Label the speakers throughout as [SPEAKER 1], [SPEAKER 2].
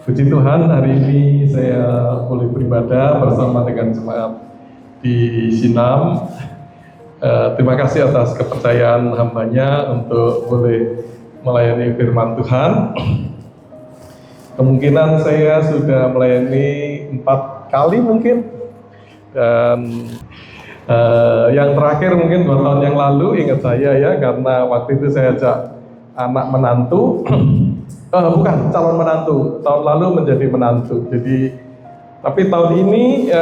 [SPEAKER 1] Puji Tuhan, hari ini saya boleh beribadah bersama dengan jemaat di Sinam. Terima kasih atas kepercayaan hambanya untuk boleh melayani firman Tuhan. Kemungkinan saya sudah melayani 4 kali mungkin. Dan yang terakhir mungkin 2 tahun yang lalu, ingat saya ya, karena waktu itu saya ajak anak menantu. Bukan calon menantu, tahun lalu menjadi menantu. Jadi, tapi tahun ini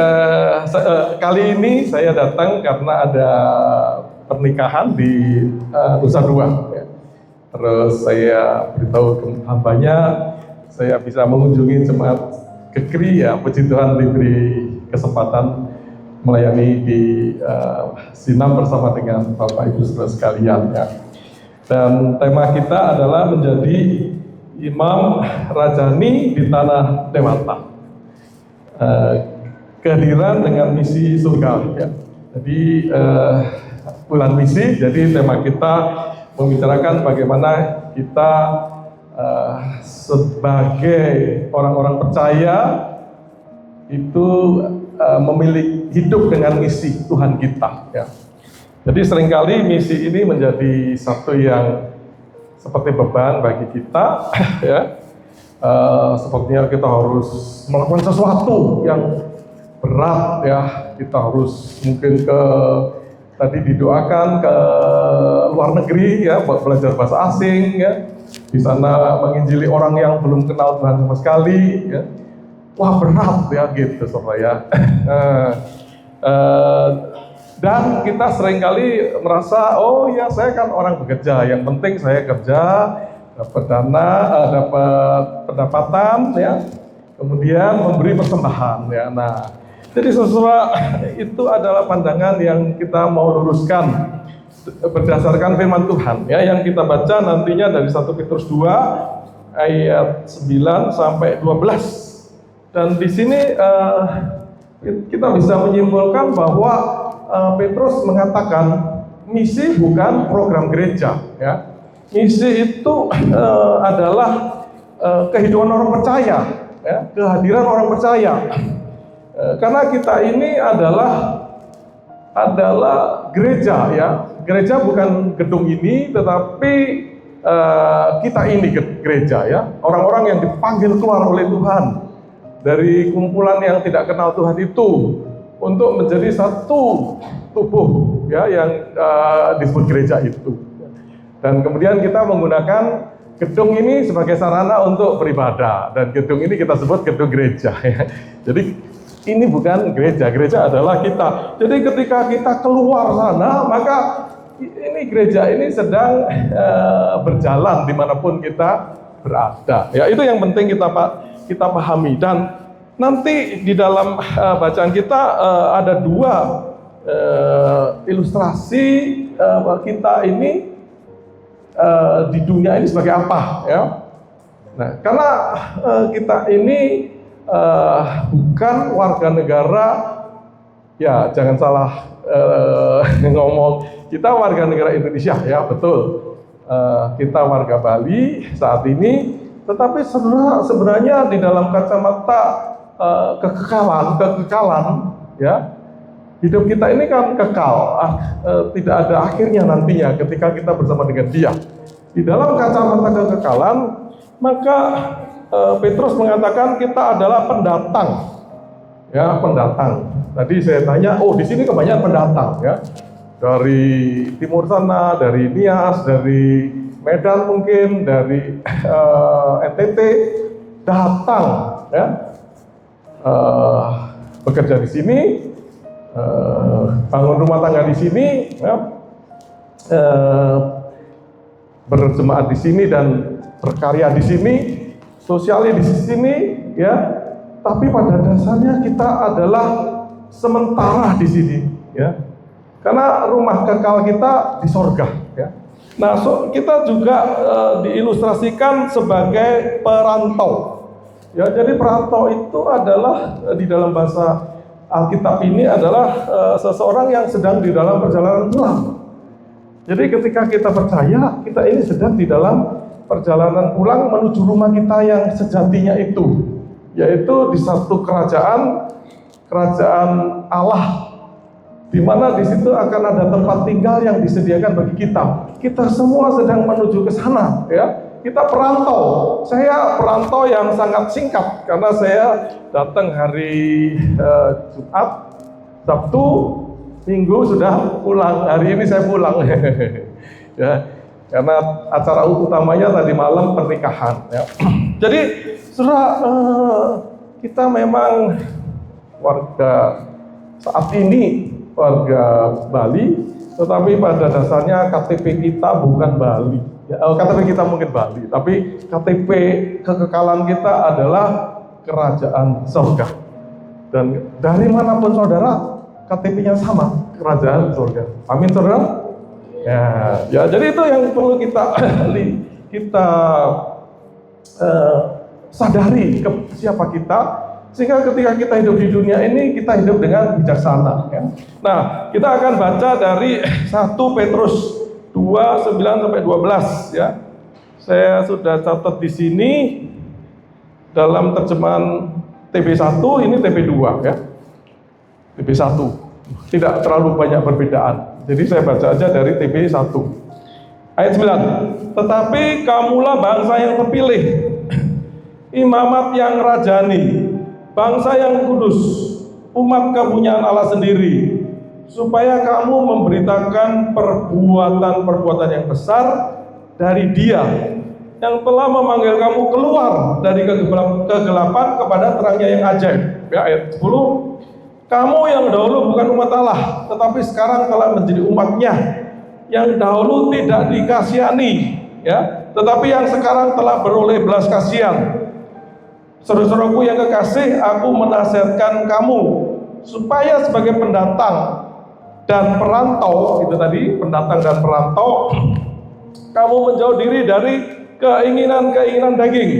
[SPEAKER 1] kali ini saya datang karena ada pernikahan di Nusa Dua. Ya. Terus saya beritahu ke hambanya, saya bisa mengunjungi jemaat Kekri, ya puji Tuhan diberi kesempatan melayani di Sinam bersama dengan Bapak Ibu Saudara sekalian. Ya. Dan tema kita adalah menjadi Imam Rajani di Tanah Dewata, kehadiran dengan misi surga. Ya. Jadi bulan misi, jadi tema kita membicarakan bagaimana kita sebagai orang-orang percaya itu memiliki hidup dengan misi Tuhan kita. Ya. Jadi seringkali misi ini menjadi satu yang seperti beban bagi kita, ya. Sepertinya kita harus melakukan sesuatu yang berat, ya. Kita harus mungkin tadi didoakan ke luar negeri, ya, buat belajar bahasa asing, ya. Di sana menginjili orang yang belum kenal Tuhan sama sekali, ya. Wah berat, ya, gitu, saudara, ya. Dan kita seringkali merasa, oh ya saya kan orang bekerja, yang penting saya kerja, dapat dana, dapat pendapatan, ya, kemudian memberi persembahan, ya. Nah, jadi saudara, itu adalah pandangan yang kita mau luruskan berdasarkan firman Tuhan, ya, yang kita baca nantinya dari 1 Petrus 2 ayat 9 sampai 12. Dan di sini kita bisa menyimpulkan bahwa Petrus mengatakan misi bukan program gereja, ya. Misi itu adalah kehidupan orang percaya, ya, kehadiran orang percaya. Karena kita ini adalah gereja, ya. Gereja bukan gedung ini, tetapi kita ini gereja, ya. Orang-orang yang dipanggil keluar oleh Tuhan dari kumpulan yang tidak kenal Tuhan itu, untuk menjadi satu tubuh, ya, yang disebut gereja itu. Dan kemudian kita menggunakan gedung ini sebagai sarana untuk beribadah, dan gedung ini kita sebut gedung gereja, ya. Jadi ini bukan gereja, gereja adalah kita. Jadi ketika kita keluar sana, maka ini gereja ini sedang berjalan dimanapun kita berada. Ya, itu yang penting kita pahami. Dan nanti di dalam bacaan kita ada 2 ilustrasi kita ini di dunia ini sebagai apa, ya. Nah, karena kita ini bukan warga negara, ya jangan salah ngomong, kita warga negara Indonesia, ya betul. Kita warga Bali saat ini, tetapi sebenarnya di dalam kacamata kekekalan, ya, hidup kita ini kan kekal, tidak ada akhirnya nantinya ketika kita bersama dengan Dia. Di dalam kacamata kekekalan, maka Petrus mengatakan kita adalah pendatang, ya, pendatang. Tadi saya tanya, oh di sini kebanyakan pendatang, ya, dari timur sana, dari Nias, dari Medan mungkin, dari NTT, datang, ya. Bekerja di sini, bangun rumah tangga di sini, ya, berjemaat di sini dan berkarya di sini, sosialnya di sini, ya. Tapi pada dasarnya kita adalah sementara di sini, ya. Karena rumah kekal kita di sorga, ya. Nah, kita juga diilustrasikan sebagai perantau. Ya, jadi perantau itu adalah di dalam bahasa Alkitab ini adalah seseorang yang sedang di dalam perjalanan pulang. Jadi ketika kita percaya, kita ini sedang di dalam perjalanan pulang menuju rumah kita yang sejatinya itu, yaitu di satu kerajaan Allah, di mana di situ akan ada tempat tinggal yang disediakan bagi kita. Kita semua sedang menuju ke sana, ya. Kita perantau. Saya perantau yang sangat singkat karena saya datang hari Jumat, Sabtu, Minggu sudah pulang. Hari ini saya pulang, ya. Karena acara utamanya tadi malam pernikahan, ya. Jadi, saudara, kita memang warga saat ini warga Bali, tetapi pada dasarnya KTP kita bukan Bali. Ya, KTP kita mungkin Bali, tapi KTP kekekalan kita adalah kerajaan surga. Dan dari manapun saudara, KTP-nya sama, kerajaan surga. Amin, saudara. Ya, jadi itu yang perlu kita sadari siapa kita, sehingga ketika kita hidup di dunia ini, kita hidup dengan bijaksana, ya. Nah, kita akan baca dari 1 Petrus 2:9-12, ya. Saya sudah catat di sini dalam terjemahan TB1, ini TB2, ya. TB1 tidak terlalu banyak perbedaan. Jadi saya baca aja dari TB1. Ayat 9. Tetapi kamulah bangsa yang terpilih, imamat yang rajani, bangsa yang kudus, umat kepunyaan Allah sendiri, supaya kamu memberitakan perbuatan-perbuatan yang besar dari Dia yang telah memanggil kamu keluar dari kegelapan kepada terangnya yang ajaib. Ya, ayat 10. Kamu yang dahulu bukan umat Allah, tetapi sekarang telah menjadi umatnya, yang dahulu tidak dikasihani, ya, tetapi yang sekarang telah beroleh belas kasihan. Saudara-saudaraku yang kekasih, aku menasihatkan kamu supaya sebagai pendatang dan perantau, itu tadi, pendatang dan perantau, kamu menjauh diri dari keinginan-keinginan daging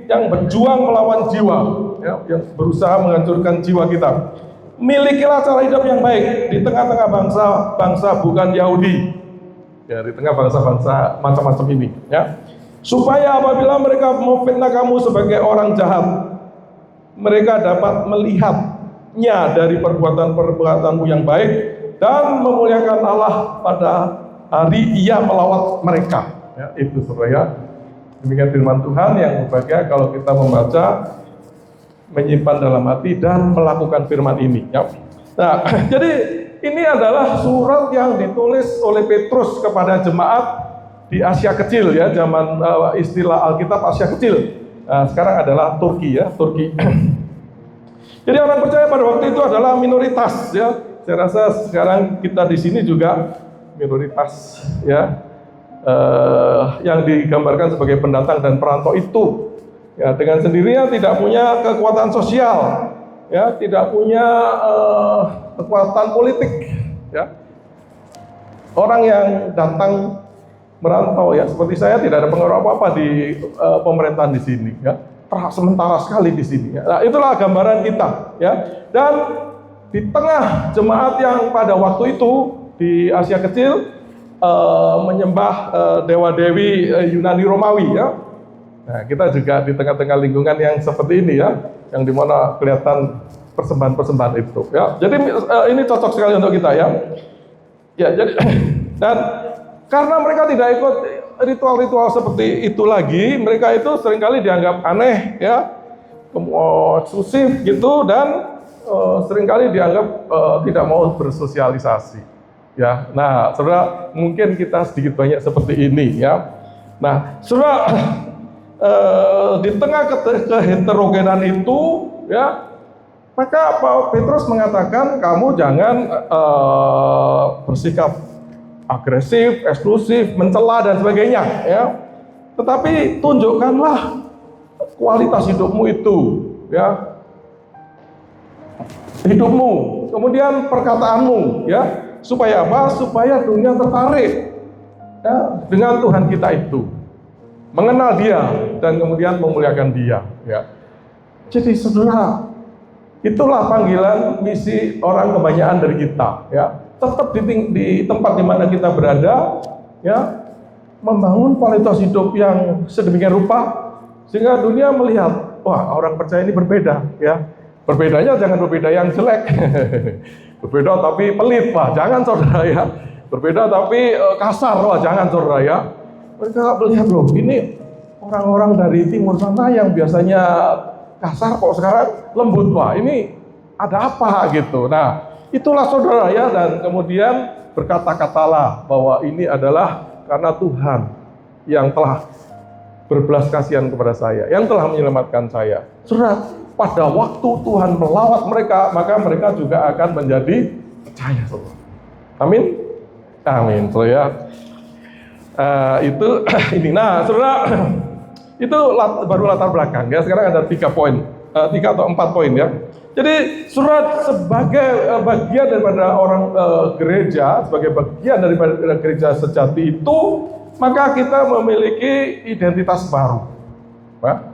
[SPEAKER 1] yang berjuang melawan jiwa, ya, yang berusaha menghancurkan jiwa kita. Milikilah cara hidup yang baik di tengah-tengah bangsa bukan Yahudi, ya, di tengah bangsa-bangsa macam-macam ini, ya. Supaya apabila mereka memfitnah kamu sebagai orang jahat, mereka dapat melihatnya dari perbuatan-perbuatanmu yang baik dan memuliakan Allah pada hari Ia melawat mereka. Ya, itu saudara. Demikian firman Tuhan yang berbahagia kalau kita membaca, menyimpan dalam hati dan melakukan firman ini, ya. Nah, jadi ini adalah surat yang ditulis oleh Petrus kepada jemaat di Asia Kecil, ya, zaman istilah Alkitab Asia Kecil. Nah, sekarang adalah Turki, ya, Turki. Jadi orang percaya pada waktu itu adalah minoritas, ya. Saya rasa sekarang kita di sini juga minoritas, ya, yang digambarkan sebagai pendatang dan perantau itu. Ya, dengan sendirinya tidak punya kekuatan sosial, ya, tidak punya kekuatan politik, ya. Orang yang datang merantau, ya, seperti saya, tidak ada pengaruh apa-apa di pemerintahan di sini, ya. Sementara sekali di sini, ya. Nah, itulah gambaran kita, ya. Dan di tengah jemaat yang pada waktu itu di Asia Kecil menyembah dewa-dewi Yunani Romawi, ya. Nah, kita juga di tengah-tengah lingkungan yang seperti ini, ya, yang dimana kelihatan persembahan-persembahan itu, ya. Jadi ini cocok sekali untuk kita, ya. Ya, jadi dan karena mereka tidak ikut ritual-ritual seperti itu lagi, mereka itu seringkali dianggap aneh, ya, eksklusif gitu, dan seringkali dianggap tidak mau bersosialisasi, ya. Nah, saudara, mungkin kita sedikit banyak seperti ini, ya. Nah, saudara, di tengah keheterogenan itu, ya, maka Pak Petrus mengatakan kamu jangan bersikap agresif, eksklusif, mencela dan sebagainya, ya. Tetapi tunjukkanlah kualitas hidupmu itu, ya, hidupmu, kemudian perkataanmu, ya, supaya apa? Supaya dunia tertarik, ya, dengan Tuhan kita itu, mengenal Dia dan kemudian memuliakan Dia, ya. Jadi saudara, itulah panggilan misi orang kebanyakan dari kita, ya. Tetap di tempat di mana kita berada, ya, membangun kualitas hidup yang sedemikian rupa sehingga dunia melihat, wah, orang percaya ini berbeda, ya. Berbedanya jangan berbeda yang jelek. Berbeda tapi pelit, wah, jangan saudara ya. Berbeda tapi kasar, wah, jangan saudara ya. Mereka melihat, loh, ini orang-orang dari timur sana yang biasanya kasar kok sekarang lembut, wah, ini ada apa gitu. Nah, itulah saudara ya, dan kemudian berkata-katalah bahwa ini adalah karena Tuhan yang telah berbelas kasihan kepada saya, yang telah menyelamatkan saya. Saudara, pada waktu Tuhan melawat mereka, maka mereka juga akan menjadi percaya, saudara. Amin, amin, saudara. Itu ini. Nah, saudara, itu baru latar belakang ya. Sekarang ada 3 poin, 3 atau 4 poin ya. Jadi surat sebagai bagian daripada orang gereja, sebagai bagian daripada gereja sejati itu, maka kita memiliki identitas baru, ya?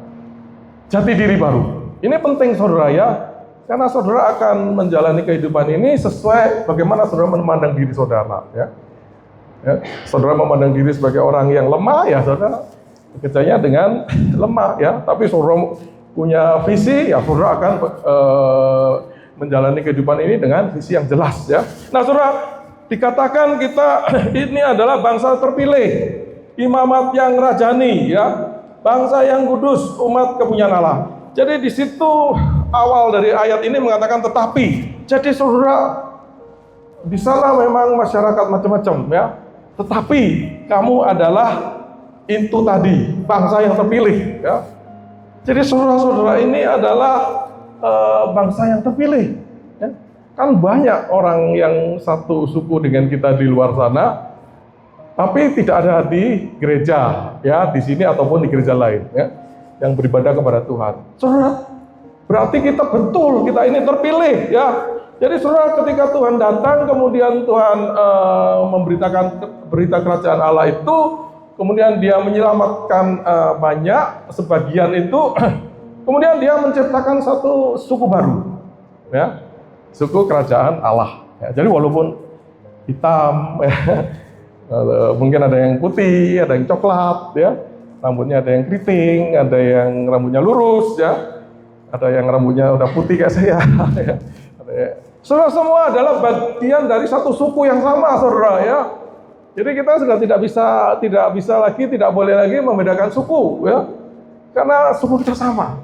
[SPEAKER 1] Jati diri baru. Ini penting saudara ya, karena saudara akan menjalani kehidupan ini sesuai bagaimana saudara memandang diri saudara. Ya. Saudara memandang diri sebagai orang yang lemah, ya saudara bekerjanya dengan lemah ya. Tapi saudara punya visi, ya saudara akan menjalani kehidupan ini dengan visi yang jelas ya. Nah saudara, dikatakan kita ini adalah bangsa terpilih, imamat yang rajani ya, bangsa yang kudus, umat kepunyaan Allah. Jadi di situ awal dari ayat ini mengatakan tetapi. Jadi saudara, di sana memang masyarakat macam-macam ya. Tetapi kamu adalah itu tadi, bangsa yang terpilih ya. Jadi saudara-saudara ini adalah bangsa yang terpilih. Ya. Kan banyak orang yang satu suku dengan kita di luar sana, tapi tidak ada di gereja, ya di sini ataupun di gereja lain, ya, yang beribadah kepada Tuhan. Saudara, berarti kita betul kita ini terpilih, ya. Jadi saudara, ketika Tuhan datang, kemudian Tuhan memberitakan berita kerajaan Allah itu. Kemudian dia menyelamatkan banyak, sebagian itu, kemudian dia menciptakan satu suku baru, ya, suku kerajaan Allah. Ya, jadi walaupun hitam, ya, mungkin ada yang putih, ada yang coklat, ya, rambutnya ada yang keriting, ada yang rambutnya lurus, ya, ada yang rambutnya udah putih kayak saya. Ya. Saudara, semua adalah bagian dari satu suku yang sama, saudara, ya. Jadi kita sudah tidak boleh lagi membedakan suku, ya, karena suku kita sama,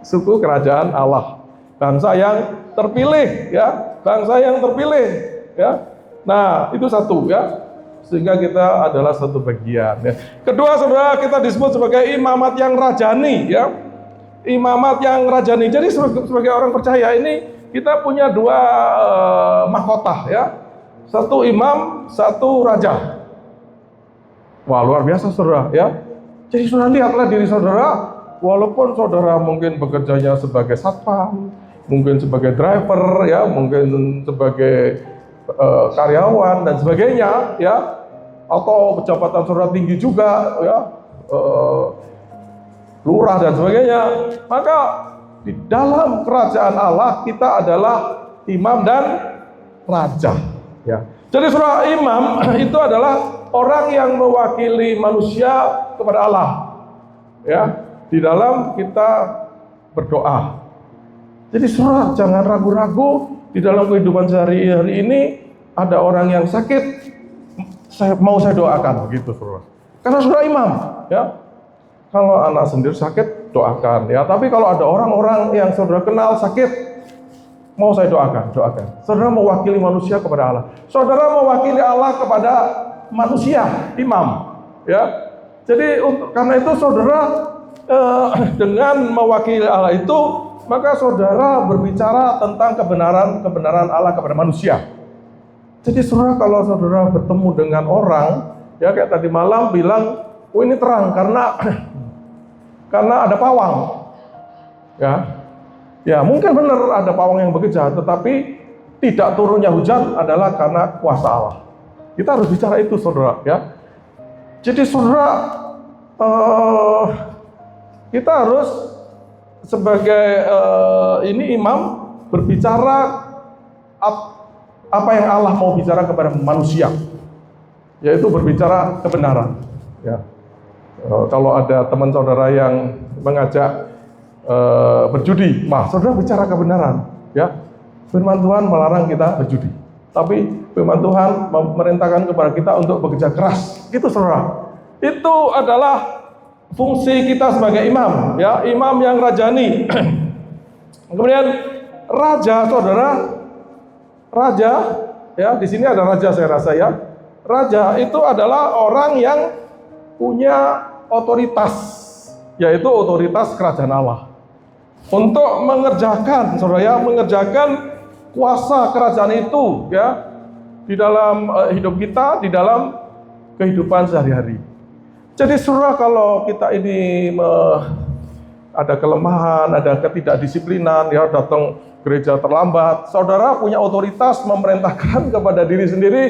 [SPEAKER 1] suku kerajaan Allah, bangsa yang terpilih, ya, bangsa yang terpilih, ya. Nah itu satu, ya, sehingga kita adalah satu bagian. Ya. Kedua, saudara, kita disebut sebagai imamat yang rajani, ya, imamat yang rajani. Jadi sebagai orang percaya ini kita punya 2 mahkota, ya. Satu imam, satu raja. Wah, luar biasa saudara ya. Jadi saudara, lihatlah diri saudara, walaupun saudara mungkin bekerjanya sebagai satpam, mungkin sebagai driver ya, mungkin sebagai karyawan dan sebagainya ya, atau jabatan saudara tinggi juga ya, lurah dan sebagainya, maka di dalam kerajaan Allah kita adalah imam dan raja. Ya. Jadi saudara, imam itu adalah orang yang mewakili manusia kepada Allah. Ya, di dalam kita berdoa. Jadi saudara, jangan ragu-ragu di dalam kehidupan sehari-hari ini ada orang yang sakit, saya doakan begitu saudara. Karena saudara imam, ya. Kalau anak sendiri sakit, doakan ya. Tapi kalau ada orang-orang yang saudara kenal sakit, mau saya doakan. Saudara mewakili manusia kepada Allah. Saudara mewakili Allah kepada manusia, imam. Ya, jadi karena itu saudara dengan mewakili Allah itu, maka saudara berbicara tentang kebenaran Allah kepada manusia. Jadi saudara, kalau saudara bertemu dengan orang, ya kayak tadi malam bilang, oh ini terang karena ada pawang. Ya, mungkin benar ada pawang yang bekerja, tetapi tidak turunnya hujan adalah karena kuasa Allah. Kita harus bicara itu, saudara. Ya, jadi saudara, kita harus sebagai ini imam berbicara apa yang Allah mau bicara kepada manusia, yaitu berbicara kebenaran. Ya. Kalau ada teman saudara yang mengajak berjudi, saudara bicara kebenaran, ya. Firman Tuhan melarang kita berjudi, tapi firman Tuhan memerintahkan kepada kita untuk bekerja keras, gitu saudara. Itu adalah fungsi kita sebagai imam, ya, imam yang rajani. Kemudian raja, saudara, raja, ya, di sini ada raja saya rasa ya. Raja itu adalah orang yang punya otoritas, yaitu otoritas kerajaan Allah. Untuk mengerjakan, saudara ya, mengerjakan kuasa kerajaan itu, ya, di dalam hidup kita, di dalam kehidupan sehari-hari. Jadi saudara, kalau kita ini ada kelemahan, ada ketidakdisiplinan, ya, datang gereja terlambat, saudara punya otoritas memerintahkan kepada diri sendiri,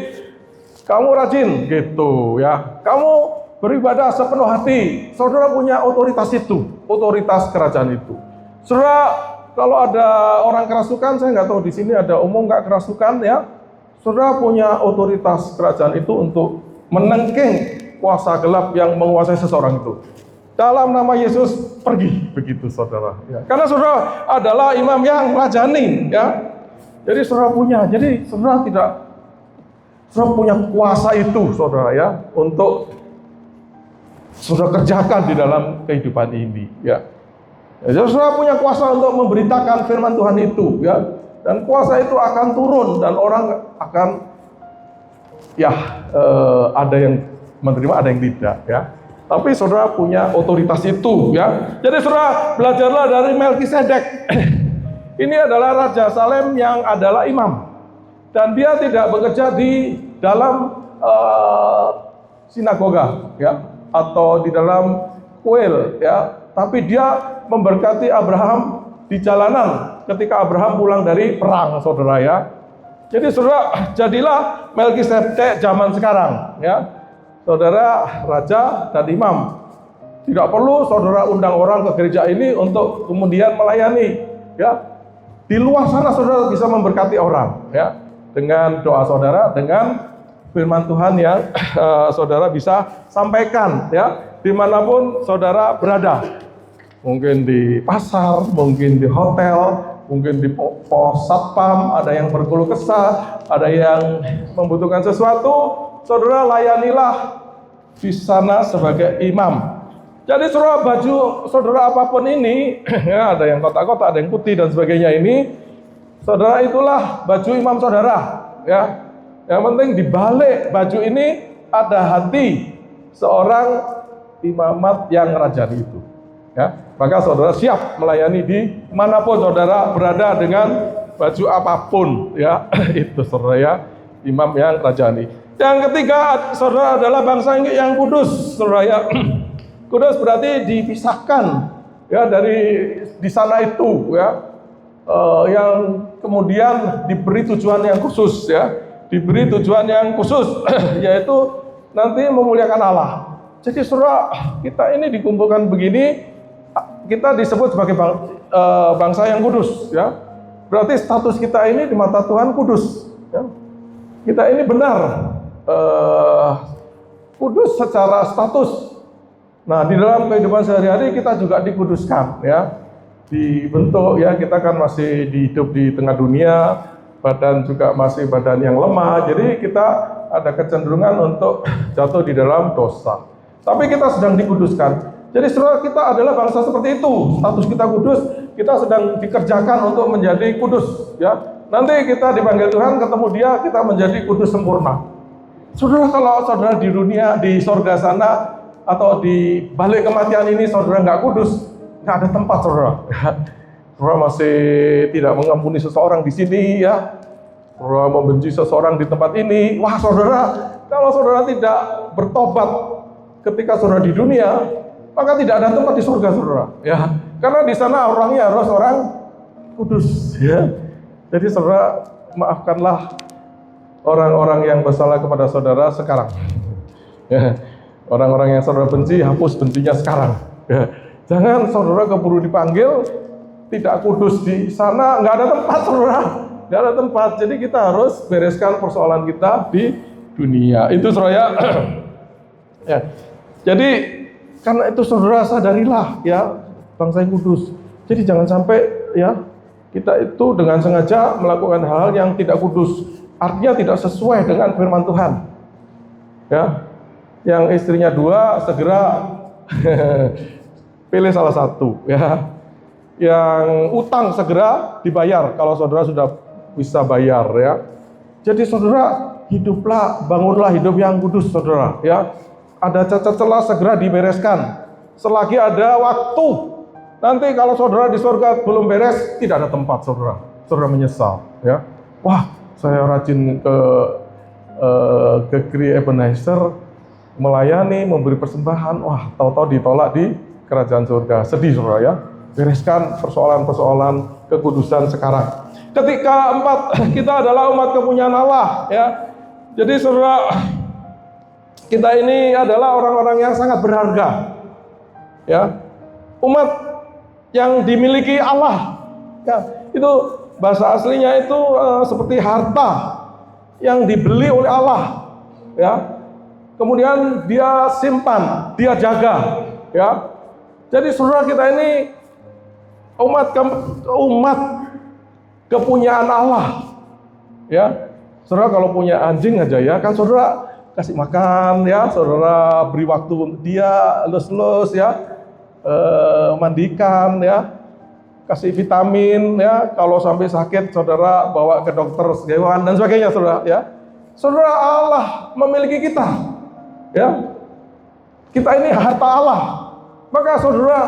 [SPEAKER 1] kamu rajin, gitu ya. Kamu beribadah sepenuh hati. Saudara punya otoritas itu, otoritas kerajaan itu. Saudara, kalau ada orang kerasukan, saya nggak tahu di sini ada umum nggak kerasukan ya. Saudara punya otoritas kerajaan itu untuk menengking kuasa gelap yang menguasai seseorang itu. Dalam nama Yesus, pergi, begitu saudara. Ya. Karena saudara adalah imam yang rajani, ya. Jadi saudara punya, saudara punya kuasa itu, saudara ya, untuk saudara kerjakan di dalam kehidupan ini, ya. Jadi saudara punya kuasa untuk memberitakan firman Tuhan itu, ya. Dan kuasa itu akan turun dan orang akan, ya, ada yang menerima, ada yang tidak, ya. Tapi saudara punya otoritas itu, ya. Jadi saudara belajarlah dari Melkisedek. Ini adalah Raja Salem yang adalah imam. Dan dia tidak bekerja di dalam sinagoga, ya, atau di dalam kuil, ya. Tapi dia memberkati Abraham di jalanan ketika Abraham pulang dari perang, saudara ya. Jadi saudara, jadilah Melkisedek zaman sekarang, ya. Saudara raja dan imam. Tidak perlu saudara undang orang ke gereja ini untuk kemudian melayani, ya. Di luar sana saudara bisa memberkati orang, ya, dengan doa saudara, dengan firman Tuhan yang saudara bisa sampaikan, ya, dimanapun saudara berada. Mungkin di pasar, mungkin di hotel, mungkin di pos satpam, ada yang berkeluh kesah, ada yang membutuhkan sesuatu, saudara layanilah di sana sebagai imam. Jadi saudara, baju saudara apapun ini, ya, ada yang kotak-kotak, ada yang putih dan sebagainya ini, saudara, itulah baju imam saudara, ya. Yang penting di balik baju ini ada hati seorang imamat yang rajani itu, ya. Maka saudara siap melayani di manapun saudara berada dengan baju apapun, ya. Itu saudara ya, imam yang rajani. Yang ketiga, saudara adalah bangsa yang kudus, saudara ya. Kudus berarti dipisahkan, ya, dari di sana itu, ya, yang kemudian diberi tujuan yang khusus, ya, diberi tujuan yang khusus, yaitu nanti memuliakan Allah. Jadi saudara, kita ini dikumpulkan begini, kita disebut sebagai bangsa yang kudus, ya. Berarti status kita ini di mata Tuhan kudus, ya. Kita ini benar kudus secara status. Nah, di dalam kehidupan sehari-hari kita juga dikuduskan, ya. Dibentuk, ya, kita kan masih hidup di tengah dunia, badan juga masih badan yang lemah, jadi kita ada kecenderungan untuk jatuh di dalam dosa. Tapi kita sedang dikuduskan. Jadi saudara, kita adalah bangsa seperti itu. Status kita kudus, kita sedang dikerjakan untuk menjadi kudus, ya. Nanti kita dipanggil Tuhan, ketemu Dia, kita menjadi kudus sempurna. Saudara, kalau saudara di dunia, di sorga sana, atau di balik kematian ini saudara nggak kudus, nggak ada tempat saudara. Saudara masih tidak mengampuni seseorang di sini, ya. Saudara membenci seseorang di tempat ini. Wah saudara, kalau saudara tidak bertobat ketika saudara di dunia, maka tidak ada tempat di surga saudara, ya. Karena di sana orangnya harus orang kudus, ya. Jadi saudara, maafkanlah orang-orang yang bersalah kepada saudara sekarang. Ya. Orang-orang yang saudara benci, hapus bencinya sekarang. Ya. Jangan saudara keburu dipanggil, tidak kudus di sana, nggak ada tempat saudara, nggak ada tempat. Jadi kita harus bereskan persoalan kita di dunia. Itu saudara ya. Ya. Jadi karena itu saudara sadarilah ya, bangsa yang kudus. Jadi jangan sampai ya kita itu dengan sengaja melakukan hal yang tidak kudus, artinya tidak sesuai dengan firman Tuhan. Ya, yang istrinya 2 segera pilih salah satu. Ya, yang utang segera dibayar kalau saudara sudah bisa bayar. Ya, jadi saudara hiduplah, bangunlah hidup yang kudus, saudara. Ya, ada cacat celah segera dibereskan. Selagi ada waktu, nanti kalau saudara di surga belum beres, tidak ada tempat saudara. Saudara menyesal. Ya, wah, saya rajin ke Kri Ebenezer melayani, memberi persembahan, wah, tahu-tahu ditolak di kerajaan surga. Sedih saudara ya. Bereskan persoalan-persoalan kekudusan sekarang. Ketika 4, kita adalah umat kepunyaan Allah ya. Jadi saudara, kita ini adalah orang-orang yang sangat berharga. Ya. Umat yang dimiliki Allah. Ya, itu bahasa aslinya itu seperti harta yang dibeli oleh Allah. Ya. Kemudian dia simpan, dia jaga, ya. Jadi saudara, kita ini umat kepunyaan Allah, ya. Saudara kalau punya anjing aja ya, kan saudara kasih makan, ya, saudara beri waktu untuk dia, elus-elus, ya, mandikan, ya, kasih vitamin, ya. Kalau sampai sakit, saudara bawa ke dokter hewan dan sebagainya, saudara, ya. Saudara, Allah memiliki kita. Ya, kita ini harta Allah. Maka saudara,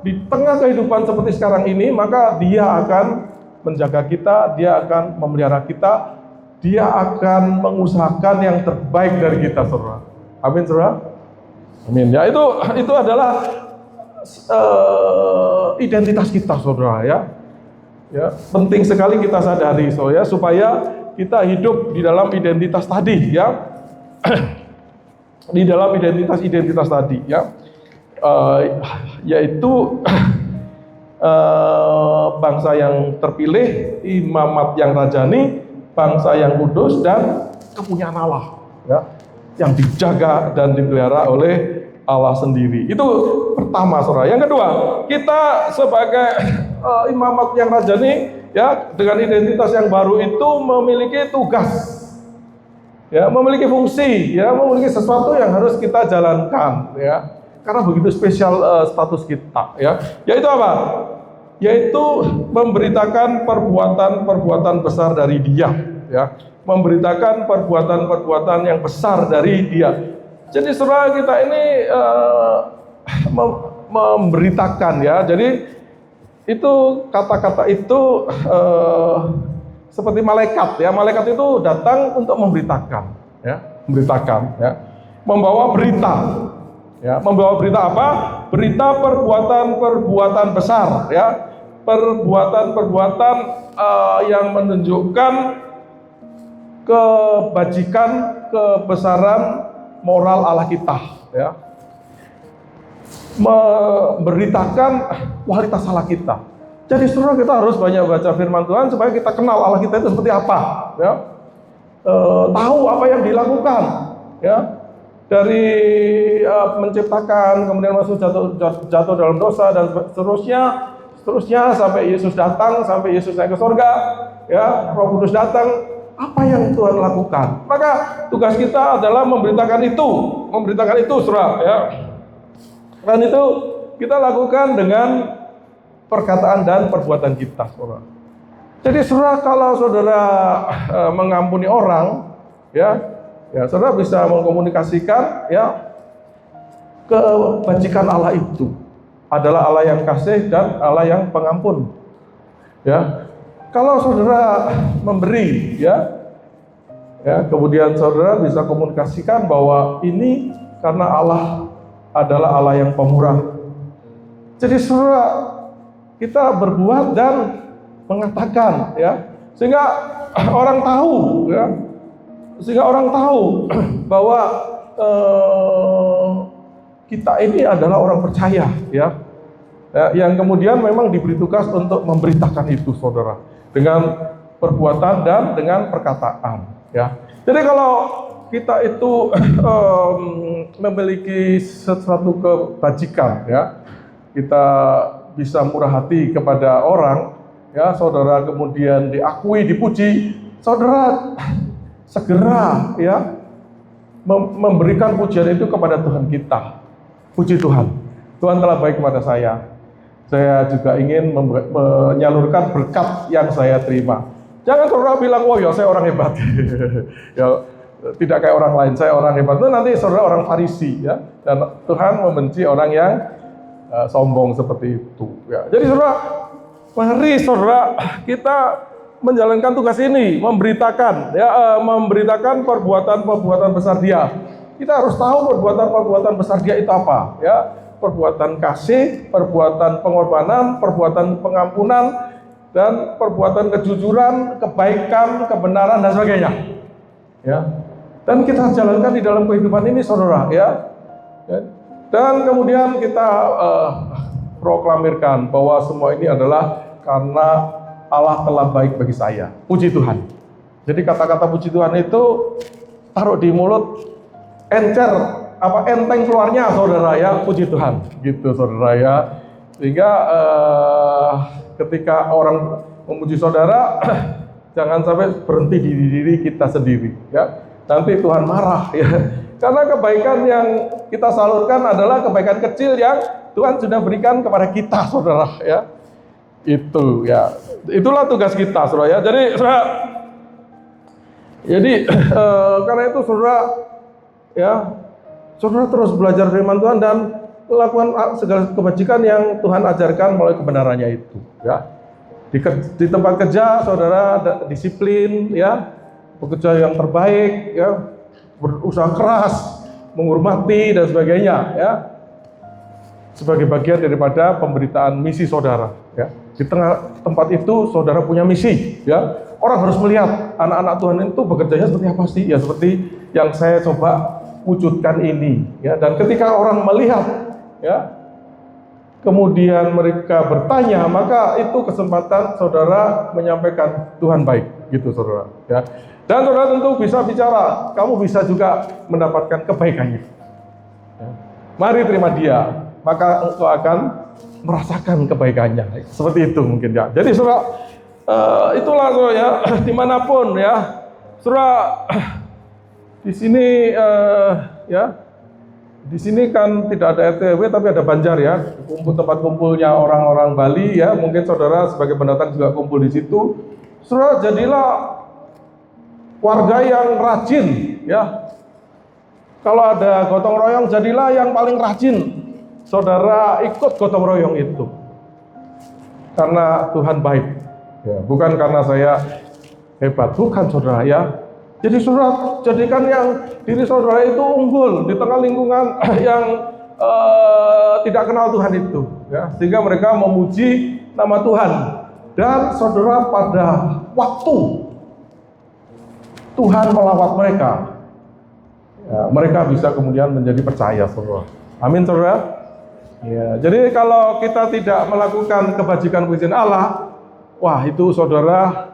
[SPEAKER 1] di tengah kehidupan seperti sekarang ini, maka Dia akan menjaga kita, Dia akan memelihara kita, Dia akan mengusahakan yang terbaik dari kita, saudara. Amin, saudara. Amin. Ya, itu adalah identitas kita, saudara. Ya, ya, penting sekali kita sadari, saudara, supaya kita hidup di dalam identitas tadi, ya. Di dalam identitas tadi, ya, yaitu bangsa yang terpilih, imamat yang rajani, bangsa yang kudus, dan kepunyaan Allah, ya, yang dijaga dan dipelihara oleh Allah sendiri. Itu pertama, saudara. Yang kedua, kita sebagai imamat yang rajani, ya, dengan identitas yang baru itu memiliki tugas. Ya, memiliki fungsi, ya, memiliki sesuatu yang harus kita jalankan, ya, karena begitu spesial status kita, ya, yaitu apa? Yaitu memberitakan perbuatan-perbuatan besar dari Dia, ya, memberitakan perbuatan-perbuatan yang besar dari Dia. Jadi saudara, kita ini memberitakan, ya, jadi itu kata-kata itu seperti malaikat, ya. Malaikat itu datang untuk memberitakan, ya, memberitakan, ya, membawa berita, ya, membawa berita apa? Berita perbuatan-perbuatan besar, ya, perbuatan-perbuatan yang menunjukkan kebajikan, kebesaran moral Allah kita, ya, memberitakan kualitas Allah kita. Jadi saudara, kita harus banyak baca firman Tuhan supaya kita kenal Allah kita itu seperti apa, ya, tahu apa yang dilakukan, ya, dari menciptakan, kemudian masuk jatuh dalam dosa dan seterusnya sampai Yesus datang, sampai Yesus naik ke surga, ya, Roh Kudus datang, apa yang Tuhan lakukan. Maka tugas kita adalah memberitakan itu, saudara, ya. Dan itu kita lakukan dengan perkataan dan perbuatan kita, saudara. Jadi saudara, kalau saudara mengampuni orang, ya, saudara bisa mengkomunikasikan, ya, kebajikan Allah itu adalah Allah yang kasih dan Allah yang pengampun, ya. Kalau saudara memberi, ya, kemudian saudara bisa komunikasikan bahwa ini karena Allah adalah Allah yang pemurah. Jadi saudara, kita berbuat dan mengatakan, ya, sehingga orang tahu, ya, bahwa kita ini adalah orang percaya, ya, yang kemudian memang diberi tugas untuk memberitakan itu, saudara, dengan perbuatan dan dengan perkataan, ya. Jadi kalau kita itu memiliki sesuatu kebajikan, ya, kita bisa murah hati kepada orang, ya, saudara kemudian diakui, dipuji, saudara segera, ya, memberikan pujian itu kepada Tuhan kita. Puji Tuhan, Tuhan telah baik kepada saya. Saya juga ingin menyalurkan berkat yang saya terima. Jangan saudara bilang, oh ya saya orang hebat. Ya, tidak kayak orang lain, saya orang hebat. Itu nanti saudara orang Farisi, ya. Dan Tuhan membenci orang yang sombong seperti itu. Ya. Jadi saudara, mari saudara kita menjalankan tugas ini, memberitakan, ya, memberitakan perbuatan-perbuatan besar Dia. Kita harus tahu perbuatan-perbuatan besar Dia itu apa, ya. Perbuatan kasih, perbuatan pengorbanan, perbuatan pengampunan, dan perbuatan kejujuran, kebaikan, kebenaran, dan sebagainya. Ya. Dan kita jalankan di dalam kehidupan ini, saudara, ya. Dan kemudian kita proklamirkan bahwa semua ini adalah karena Allah telah baik bagi saya. Puji Tuhan. Jadi kata-kata puji Tuhan itu taruh di mulut, enteng keluarnya, saudara, ya, puji Tuhan, gitu, saudara, ya. Sehingga ketika orang memuji saudara, jangan sampai berhenti di diri kita sendiri, ya. Nanti Tuhan marah, ya. Karena kebaikan yang kita salurkan adalah kebaikan kecil yang Tuhan sudah berikan kepada kita, saudara, ya. Itu, ya. Itulah tugas kita, saudara, ya. Jadi karena itu saudara, ya, saudara terus belajar firman Tuhan dan lakukan segala kebajikan yang Tuhan ajarkan melalui kebenarannya itu, ya. Di tempat kerja saudara disiplin, ya, bekerja yang terbaik, ya, berusaha keras, menghormati dan sebagainya, ya, sebagai bagian daripada pemberitaan misi saudara, ya. Di tengah tempat itu saudara punya misi, ya. Orang harus melihat anak-anak Tuhan itu bekerjanya seperti apa sih, ya, seperti yang saya coba wujudkan ini, ya. Dan ketika orang melihat, ya, kemudian mereka bertanya, maka itu kesempatan saudara menyampaikan Tuhan baik, gitu, saudara, ya. Dan saudara tentu bisa bicara, kamu bisa juga mendapatkan kebaikannya, ya. Mari terima Dia, maka engkau akan merasakan kebaikannya. Seperti itu mungkin, ya. Jadi saudara, itulah saudara, ya, dimanapun, ya, saudara, di sini, ya, di sini kan tidak ada RT/RW tapi ada Banjar, ya, tempat kumpulnya orang-orang Bali, ya. Mungkin saudara sebagai pendatang juga kumpul di situ. Saudara, jadilah warga yang rajin, ya. Kalau ada gotong royong, jadilah yang paling rajin. Saudara ikut gotong royong itu karena Tuhan baik, ya, bukan karena saya hebat, bukan, saudara, ya. Jadi saudara jadikan yang diri saudara itu unggul di tengah lingkungan yang tidak kenal Tuhan itu, ya, sehingga mereka memuji nama Tuhan. Dan saudara pada waktu Tuhan melawat mereka, ya, mereka bisa kemudian menjadi percaya, saudara. Amin, saudara. Ya, jadi kalau kita tidak melakukan kebajikan pujian Allah, wah, itu saudara,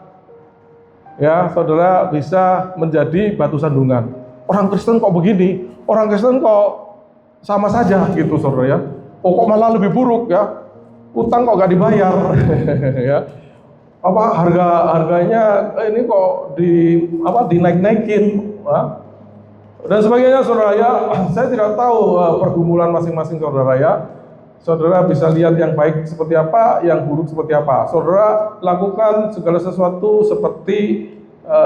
[SPEAKER 1] ya, saudara bisa menjadi batu sandungan. Orang Kristen kok begini, orang Kristen kok sama saja, gitu, saudara, ya. Oh, kok malah lebih buruk, ya. Utang kok gak dibayar, ya. Harganya ini kok dinaik-naikin, dan sebagainya, saudara, ya. Saya tidak tahu pergumulan masing-masing saudara, ya. Saudara bisa lihat yang baik seperti apa, yang buruk seperti apa. Saudara lakukan segala sesuatu seperti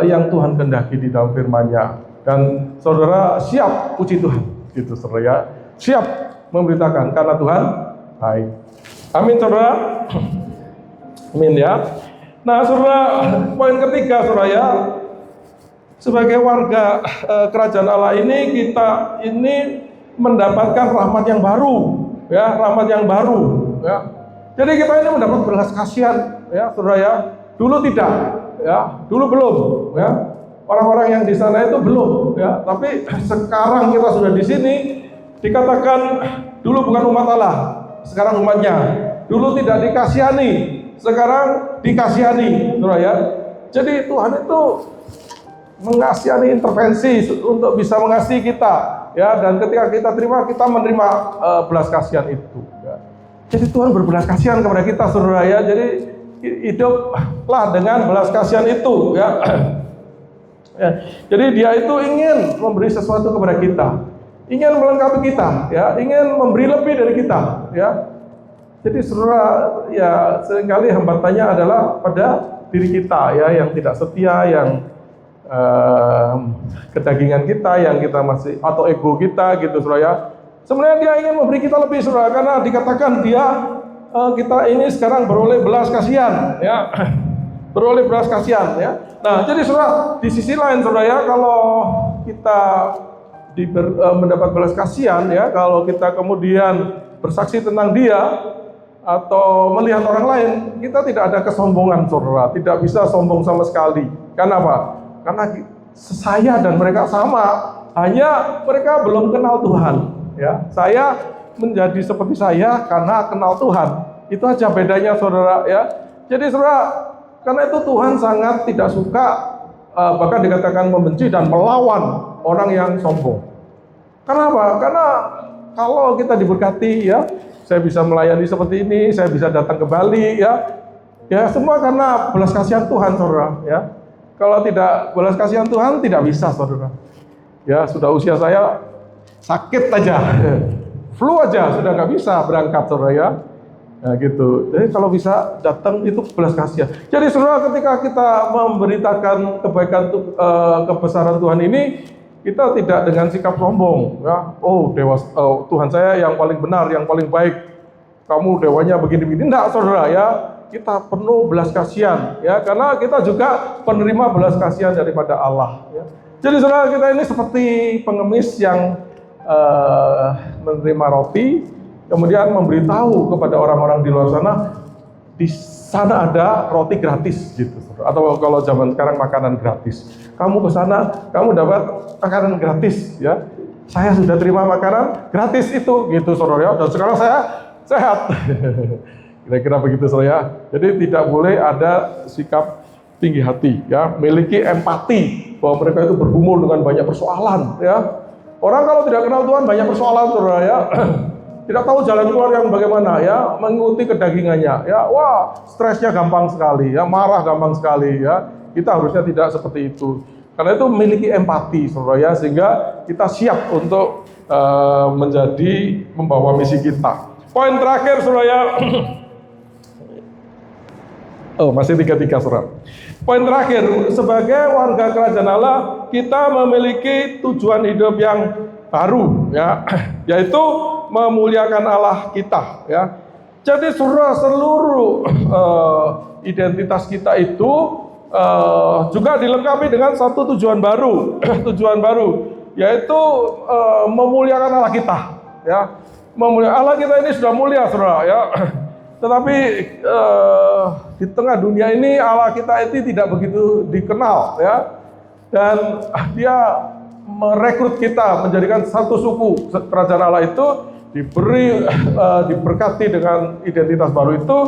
[SPEAKER 1] yang Tuhan kehendaki di dalam firman-Nya. Dan saudara siap puji Tuhan, gitu, saudara, ya. Siap memberitakan karena Tuhan baik. Amin, saudara. Amin, ya. Nah, saudara, poin ketiga, saudara, ya. Sebagai warga kerajaan Allah ini, kita ini mendapatkan rahmat yang baru, ya, rahmat yang baru, ya. Jadi kita ini mendapat belas kasihan, ya, saudara, ya. Dulu tidak, ya, dulu belum, ya. Orang-orang yang di sana itu belum, ya. Tapi sekarang kita sudah di sini, dikatakan dulu bukan umat Allah, sekarang umatnya. Dulu tidak dikasihani, sekarang dikasihani, saudara, ya. Jadi Tuhan itu mengasihani intervensi untuk bisa mengasihi kita, ya. Dan ketika kita terima, kita menerima belas kasihan itu. Ya. Jadi Tuhan berbelas kasihan kepada kita, saudara, ya. Jadi hiduplah dengan belas kasihan itu, ya. Ya. Jadi Dia itu ingin memberi sesuatu kepada kita, ingin melengkapi kita, ya, ingin memberi lebih dari kita, ya. Jadi saudara, ya, seringkali hambatannya adalah pada diri kita, ya, yang tidak setia, yang kedagingan kita, yang kita masih, atau ego kita, gitu, saudara, ya. Sebenarnya Dia ingin memberi kita lebih, saudara, karena dikatakan kita ini sekarang beroleh belas kasihan, ya. Beroleh belas kasihan, ya. Nah, jadi saudara, di sisi lain, saudara, ya, kalau kita mendapat belas kasihan, ya, kalau kita kemudian bersaksi tentang Dia atau melihat orang lain, kita tidak ada kesombongan, saudara, tidak bisa sombong sama sekali. Karena apa? Karena saya dan mereka sama, hanya mereka belum kenal Tuhan, ya. Saya menjadi seperti saya karena kenal Tuhan. Itu aja bedanya, saudara, ya. Jadi saudara, karena itu Tuhan sangat tidak suka, bahkan dikatakan membenci dan melawan orang yang sombong. Kenapa? Karena kalau kita diberkati, ya, saya bisa melayani seperti ini, saya bisa datang ke Bali, ya, ya, semua karena belas kasihan Tuhan, saudara, ya. Kalau tidak belas kasihan Tuhan, tidak bisa, saudara. Ya, sudah usia saya sakit aja, flu aja sudah nggak bisa berangkat, saudara, ya. Nah, gitu. Jadi kalau bisa datang itu belas kasihan. Jadi saudara, ketika kita memberitakan kebaikan, kebesaran Tuhan ini, kita tidak dengan sikap sombong, ya. Oh, Tuhan saya yang paling benar, yang paling baik. Kamu dewanya begini-begini. Enggak, saudara, ya. Kita penuh belas kasihan, ya, karena kita juga penerima belas kasihan daripada Allah, ya. Jadi saudara, kita ini seperti pengemis yang menerima roti, kemudian memberitahu kepada orang-orang di luar sana, di sana ada roti gratis, gitu, saudara. Atau kalau zaman sekarang makanan gratis. Kamu ke sana, kamu dapat makanan gratis, ya. Saya sudah terima makanan gratis itu, gitu, saudara. Dan sekarang saya sehat. Kira-kira begitu, saudara. Jadi tidak boleh ada sikap tinggi hati, ya. Miliki empati bahwa mereka itu bergumul dengan banyak persoalan, ya. Orang kalau tidak kenal Tuhan banyak persoalan, saudara, ya. Tidak tahu jalan keluar yang bagaimana, ya, mengikuti kedagingannya, ya. Wah, stresnya gampang sekali, ya, marah gampang sekali, ya. Kita harusnya tidak seperti itu. Karena itu memiliki empati, saudara, ya, sehingga kita siap untuk menjadi membawa misi kita. Poin terakhir, saudara, ya. Oh, masih 3-3, saudara. Poin terakhir, sebagai warga kerajaan Allah, kita memiliki tujuan hidup yang baru, ya, yaitu memuliakan Allah kita, ya. Jadi saudara, seluruh identitas kita itu juga dilengkapi dengan satu tujuan baru, tujuan baru, yaitu memuliakan Allah kita, ya. Memuliakan Allah kita ini sudah mulia, saudara, ya. Tetapi di tengah dunia ini Allah kita itu tidak begitu dikenal, ya. Dan Dia merekrut kita menjadikan satu suku. Kerajaan Allah itu diberkati dengan identitas baru itu.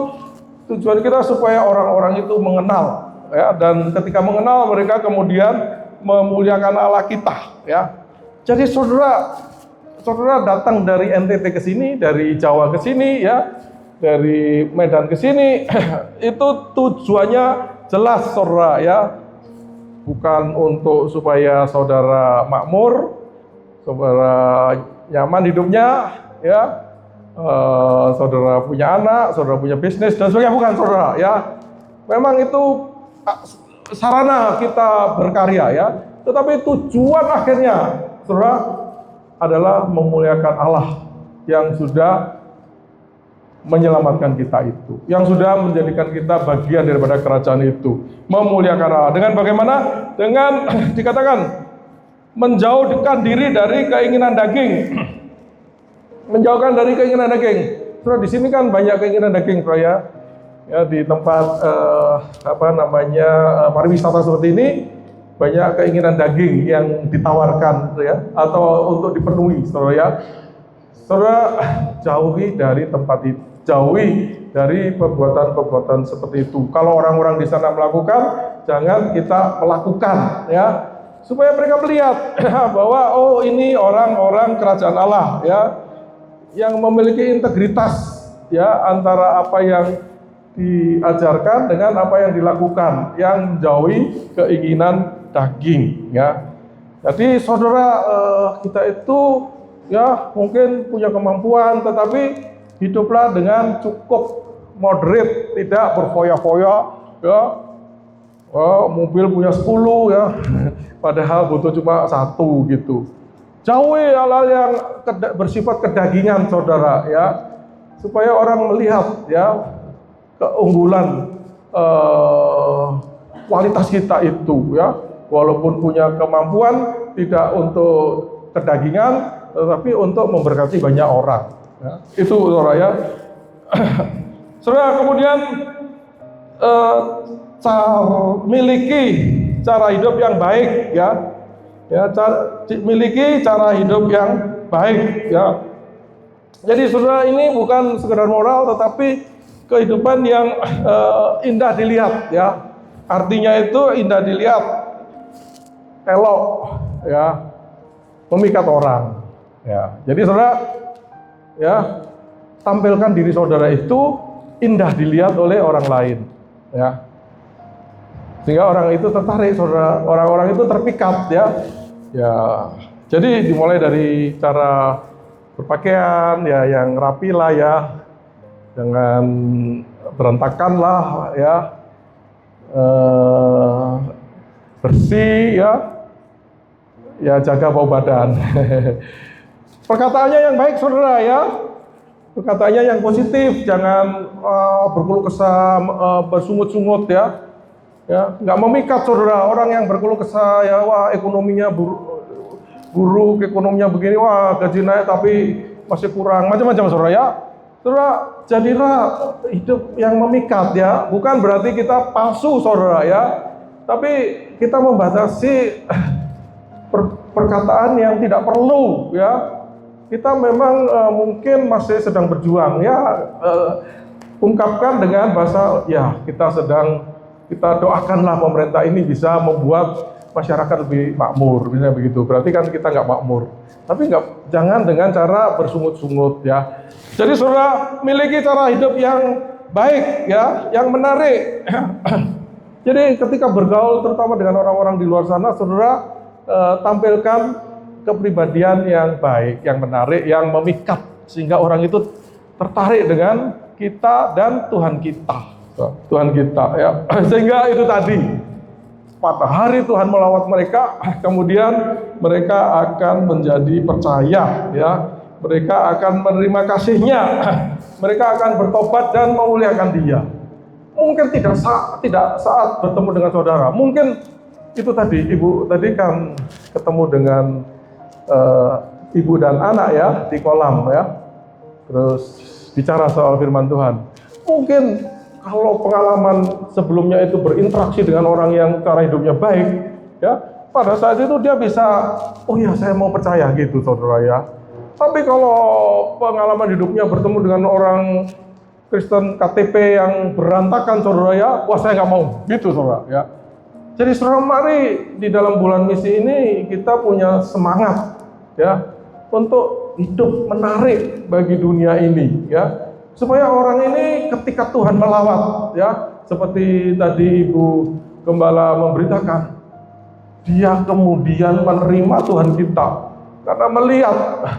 [SPEAKER 1] Tujuan kita supaya orang-orang itu mengenal, ya. Dan ketika mengenal, mereka kemudian memuliakan Allah kita, ya. Jadi saudara datang dari NTT ke sini, dari Jawa ke sini, ya, dari Medan ke sini, itu tujuannya jelas, saudara, ya. Bukan untuk supaya saudara makmur, saudara nyaman hidupnya, ya, saudara punya anak, saudara punya bisnis dan sebagainya, bukan, saudara, ya. Memang itu sarana kita berkarya, ya. Tetapi tujuan akhirnya, saudara, adalah memuliakan Allah yang sudah menyelamatkan kita itu, yang sudah menjadikan kita bagian daripada kerajaan itu. Memuliakan Allah dengan bagaimana? Dengan dikatakan menjauhkan diri dari keinginan daging. Menjauhkan dari keinginan daging. Saudara, di sini kan banyak keinginan daging, saudara, ya, di tempat pariwisata seperti ini banyak keinginan daging yang ditawarkan, ya, atau untuk dipenuhi, saudara, ya. Saudara, jauhi dari tempat itu, jauhi dari perbuatan-perbuatan seperti itu. Kalau orang-orang di sana melakukan, jangan kita melakukan, ya. supaya mereka melihat bahwa oh ini orang-orang kerajaan Allah ya, yang memiliki integritas ya antara apa yang diajarkan dengan apa yang dilakukan, yang menjauhi keinginan daging ya. Jadi saudara, kita itu ya mungkin punya kemampuan, tetapi hiduplah dengan cukup moderate, tidak berfoya-foya ya. Mobil punya 10 ya, padahal butuh cuma 1 gitu. Jauhi hal-hal yang bersifat kedagingan saudara ya, supaya orang melihat ya keunggulan kualitas kita itu ya, walaupun punya kemampuan tidak untuk kedagingan, tetapi untuk memberkati banyak orang ya. Itu saudara ya. Saudara, kemudian miliki cara hidup yang baik ya, miliki cara hidup yang baik ya. Jadi saudara, ini bukan sekedar moral, tetapi kehidupan yang indah dilihat ya. Artinya itu indah dilihat, elok ya, memikat orang ya. Jadi saudara ya, tampilkan diri saudara itu indah dilihat oleh orang lain ya, sehingga orang itu tertarik saudara, orang-orang itu terpikat ya. Jadi dimulai dari cara berpakaian ya, yang rapi lah ya, jangan berantakan lah ya, bersih ya, jaga bau badan. Perkataannya yang baik saudara ya, perkataannya yang positif, jangan berkeluh kesah, bersungut-sungut ya, nggak memikat saudara. Orang yang berkeluh kesah ya, wah ekonominya buruk, ekonominya begini, wah gaji naik tapi masih kurang, macam-macam saudara ya. Saudara, jadilah hidup yang memikat ya, bukan berarti kita palsu saudara ya, tapi kita membatasi perkataan yang tidak perlu ya. Kita memang mungkin masih sedang berjuang ya, ungkapkan dengan bahasa ya, kita doakanlah pemerintah ini bisa membuat masyarakat lebih makmur, misalnya begitu. Berarti kan kita nggak makmur, tapi jangan dengan cara bersungut-sungut ya. Jadi saudara, miliki cara hidup yang baik ya, yang menarik. Jadi ketika bergaul terutama dengan orang-orang di luar sana, saudara tampilkan kepribadian yang baik, yang menarik, yang memikat, sehingga orang itu tertarik dengan kita dan Tuhan kita ya. Sehingga itu tadi, pada hari Tuhan melawat mereka, kemudian mereka akan menjadi percaya ya, mereka akan menerima kasih-Nya, mereka akan bertobat dan memuliakan Dia. Mungkin tidak saat bertemu dengan saudara, mungkin itu tadi, ibu tadi kan ketemu dengan ibu dan anak ya di kolam ya, terus bicara soal firman Tuhan. Mungkin kalau pengalaman sebelumnya itu berinteraksi dengan orang yang cara hidupnya baik ya, pada saat itu dia bisa, oh ya saya mau percaya gitu saudara ya. Tapi kalau pengalaman hidupnya bertemu dengan orang Kristen KTP yang berantakan saudara ya, wah saya nggak mau gitu saudara ya. Jadi saudara, mari di dalam bulan misi ini kita punya semangat ya untuk hidup menarik bagi dunia ini ya, supaya orang ini ketika Tuhan melawat ya, seperti tadi Ibu Gembala memberitakan, dia kemudian menerima Tuhan kita karena melihat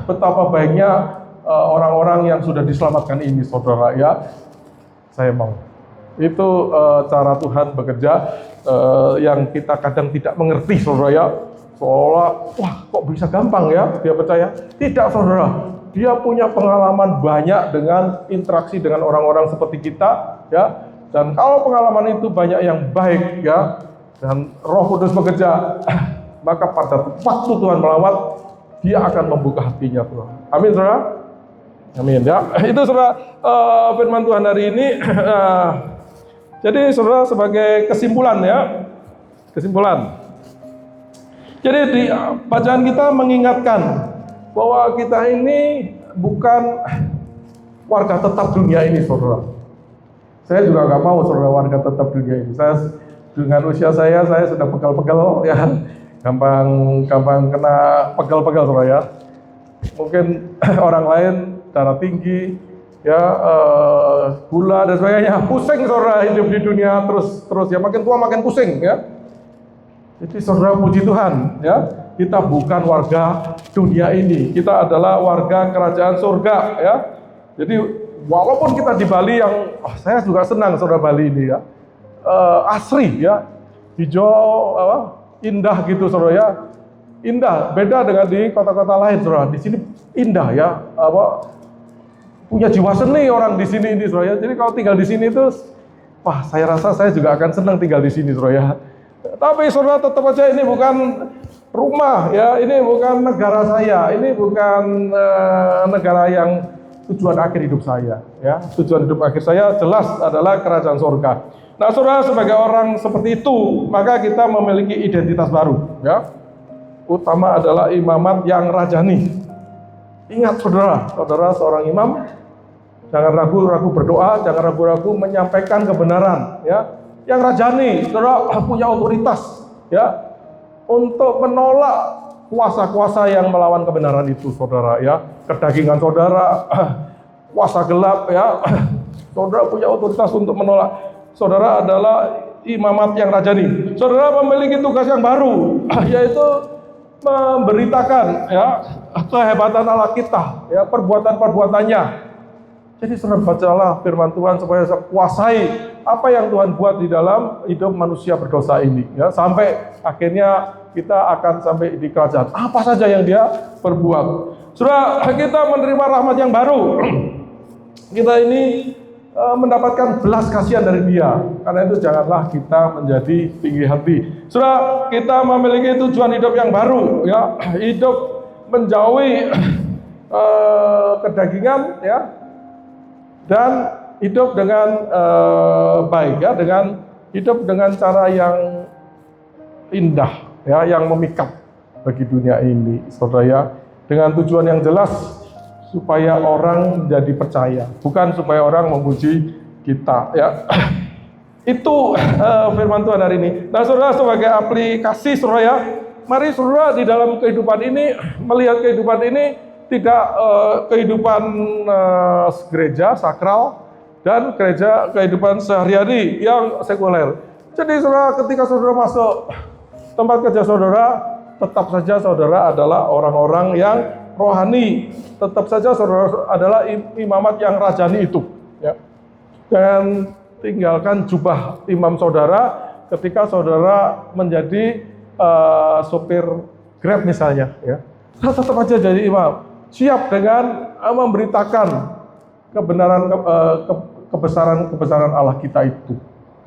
[SPEAKER 1] betapa baiknya orang-orang yang sudah diselamatkan ini saudara ya. Saya mau. Itu cara Tuhan bekerja yang kita kadang tidak mengerti saudara ya. Seolah, wah kok bisa gampang ya dia percaya. Tidak saudara, dia punya pengalaman banyak dengan interaksi dengan orang-orang seperti kita ya. Dan kalau pengalaman itu banyak yang baik ya, dan Roh Kudus bekerja, maka pada waktu Tuhan melawat, dia akan membuka hatinya saudara. Amin saudara. Amin ya. Itu saudara firman Tuhan hari ini. Jadi saudara, sebagai kesimpulan ya, kesimpulan. Jadi di bacaan kita mengingatkan bahwa kita ini bukan warga tetap dunia ini saudara. Saya juga nggak mau saudara warga tetap dunia ini. Saya dengan usia saya sudah pegal-pegal ya, gampang kena pegal-pegal saudara ya. Mungkin orang lain darah tinggi, ya gula dan sebagainya, pusing saudara hidup di dunia terus ya, makin tua makin pusing ya. Jadi saudara puji Tuhan ya, kita bukan warga dunia ini, kita adalah warga kerajaan surga ya. Jadi walaupun kita di Bali yang saya juga senang saudara Bali ini ya, asri ya, hijau indah gitu saudara ya, indah beda dengan di kota-kota lain saudara. Di sini indah ya, punya jiwa seni orang di sini ini saudara ya. Jadi kalau tinggal di sini itu, wah saya rasa saya juga akan senang tinggal di sini saudara ya. Tapi saudara tetap aja ini bukan rumah ya, ini bukan negara saya, ini bukan negara yang tujuan akhir hidup saya ya. Tujuan hidup akhir saya jelas adalah kerajaan surga. Nah saudara, sebagai orang seperti itu maka kita memiliki identitas baru ya. Utama adalah imamat yang rajani. Ingat saudara, saudara seorang imam, jangan ragu-ragu berdoa, jangan ragu-ragu menyampaikan kebenaran ya. Yang rajani, saudara punya otoritas ya untuk menolak kuasa-kuasa yang melawan kebenaran itu saudara ya. Kedagingan saudara, kuasa gelap ya, saudara punya otoritas untuk menolak. Saudara adalah imamat yang rajani. Saudara memiliki tugas yang baru, yaitu memberitakan ya kehebatan Allah kita ya, perbuatan-perbuatannya. Jadi saudara bacalah firman Tuhan supaya kuasai apa yang Tuhan buat di dalam hidup manusia berdosa ini ya, sampai akhirnya kita akan sampai di kerajaan. Apa saja yang dia perbuat. Saudara, kita menerima rahmat yang baru. Kita ini mendapatkan belas kasihan dari dia. Karena itu janganlah kita menjadi tinggi hati. Saudara, kita memiliki tujuan hidup yang baru ya, hidup menjauhi kedagingan ya, dan hidup dengan baik ya, dengan hidup dengan cara yang indah ya, yang memikat bagi dunia ini saudara ya, dengan tujuan yang jelas supaya orang jadi percaya, bukan supaya orang memuji kita ya. Itu firman Tuhan hari ini. Nah saudara, sebagai aplikasi saudara ya, mari saudara di dalam kehidupan ini melihat kehidupan ini tidak kehidupan gereja sakral dan gereja kehidupan sehari-hari yang sekuler. Jadi saudara, ketika saudara masuk tempat kerja saudara, tetap saja saudara adalah orang-orang yang rohani, tetap saja saudara adalah imamat yang rajani itu ya. Dan tinggalkan jubah imam saudara ketika saudara menjadi sopir Grab misalnya ya. Tetap aja jadi imam, siap dengan memberitakan kebenaran kebesaran Allah kita itu.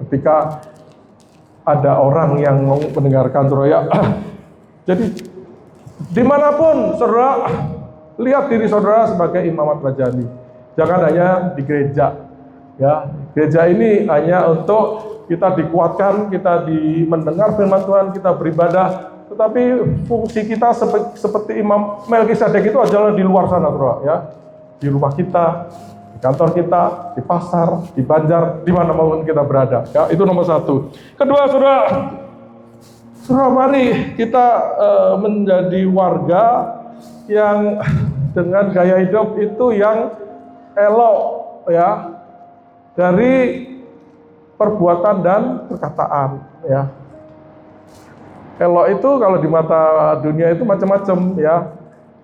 [SPEAKER 1] Ketika ada orang yang mau mendengarkan saudara ya. Jadi dimanapun saudara, lihat diri saudara sebagai imamat rajani. Jangan hanya di gereja ya. Gereja ini hanya untuk kita dikuatkan, kita mendengar firman Tuhan, kita beribadah. Tetapi fungsi kita seperti Imam Melkisedek itu adalah di luar sana saudara ya. Di rumah kita, di kantor kita, di pasar, di Banjar, di mana-mana kita berada ya. Itu nomor satu. Kedua saudara, mari kita menjadi warga yang dengan gaya hidup itu yang elok ya, dari perbuatan dan perkataan ya. Elok itu kalau di mata dunia itu macam-macam ya.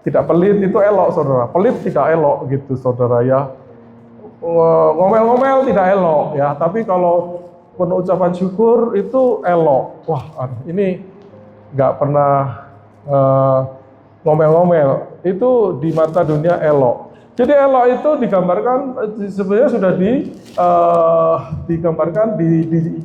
[SPEAKER 1] Tidak pelit itu elok saudara, pelit tidak elok gitu saudara ya. Ngomel-ngomel tidak elok ya, tapi kalau penuh ucapan syukur itu elok. Wah, ini nggak pernah ngomel-ngomel. Itu di mata dunia elok. Jadi elok itu digambarkan sebenarnya sudah digambarkan,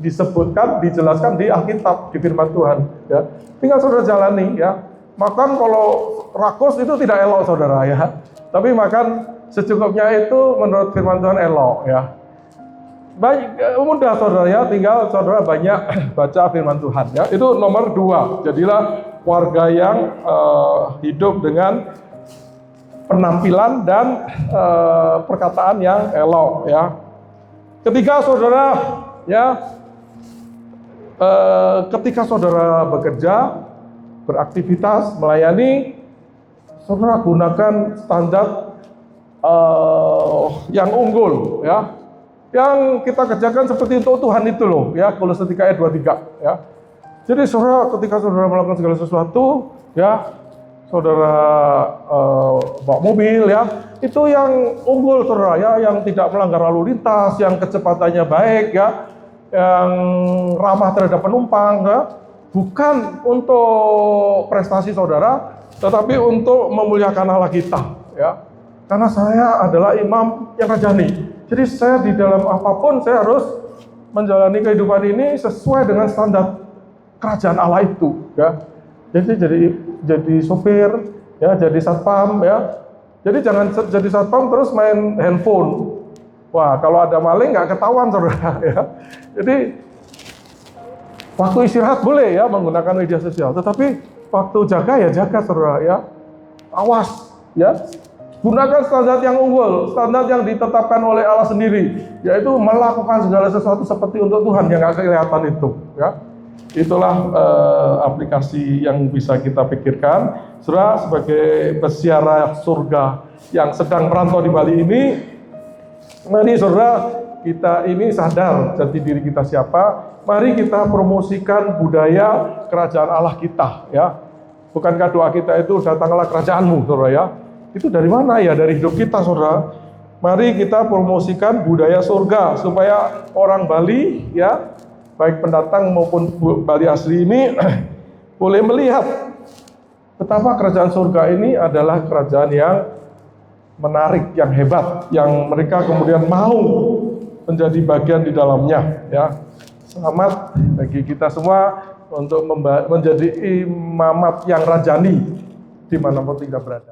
[SPEAKER 1] disebutkan, dijelaskan di Alkitab, di firman Tuhan. Ya, tinggal saudara jalani ya. Makan kalau rakus itu tidak elok saudara ya. Tapi makan secukupnya itu menurut firman Tuhan elok ya. Baik, mudah saudara ya, tinggal saudara banyak baca firman Tuhan ya. Itu nomor 2. Jadilah warga yang hidup dengan penampilan dan perkataan yang elok ya. Ketiga saudara ya, ketika saudara bekerja, beraktivitas, melayani, saudara gunakan standar yang unggul, ya. Yang kita kerjakan seperti untuk Tuhan itu loh, ya. Kolose 3 ayat 23, ya. Jadi saudara, ketika saudara melakukan segala sesuatu, ya, saudara bawa mobil, ya, itu yang unggul, saudara, ya, yang tidak melanggar lalu lintas, yang kecepatannya baik, ya, yang ramah terhadap penumpang, ya. Bukan untuk prestasi saudara, tetapi untuk memuliakan Allah kita, ya. Karena saya adalah imam yang rajani. Jadi saya di dalam apapun saya harus menjalani kehidupan ini sesuai dengan standar kerajaan Allah itu, ya. Jadi sopir, ya, jadi satpam, ya. Jadi jangan jadi satpam terus main handphone. Wah, kalau ada maling nggak ketahuan, saudara, ya. Jadi waktu istirahat boleh, ya, menggunakan media sosial, tetapi waktu jaga ya jaga, saudara, ya. Awas, ya. Gunakan standar yang unggul, standar yang ditetapkan oleh Allah sendiri, yaitu melakukan segala sesuatu seperti untuk Tuhan yang nggak kelihatan itu, ya. Itulah aplikasi yang bisa kita pikirkan, saudara, sebagai peziarah surga yang sedang merantau di Bali ini. Mari saudara, kita ini sadar jati diri kita siapa. Mari kita promosikan budaya kerajaan Allah kita, ya. Bukankah doa kita itu datanglah kerajaanmu, saudara, ya? Itu dari mana ya? Dari hidup kita, saudara. Mari kita promosikan budaya surga supaya orang Bali, ya, baik pendatang maupun Bali asli ini boleh melihat betapa kerajaan surga ini adalah kerajaan yang menarik, yang hebat, yang mereka kemudian mau menjadi bagian di dalamnya, ya. Selamat bagi kita semua untuk menjadi imamat yang rajani dimanapun kita berada.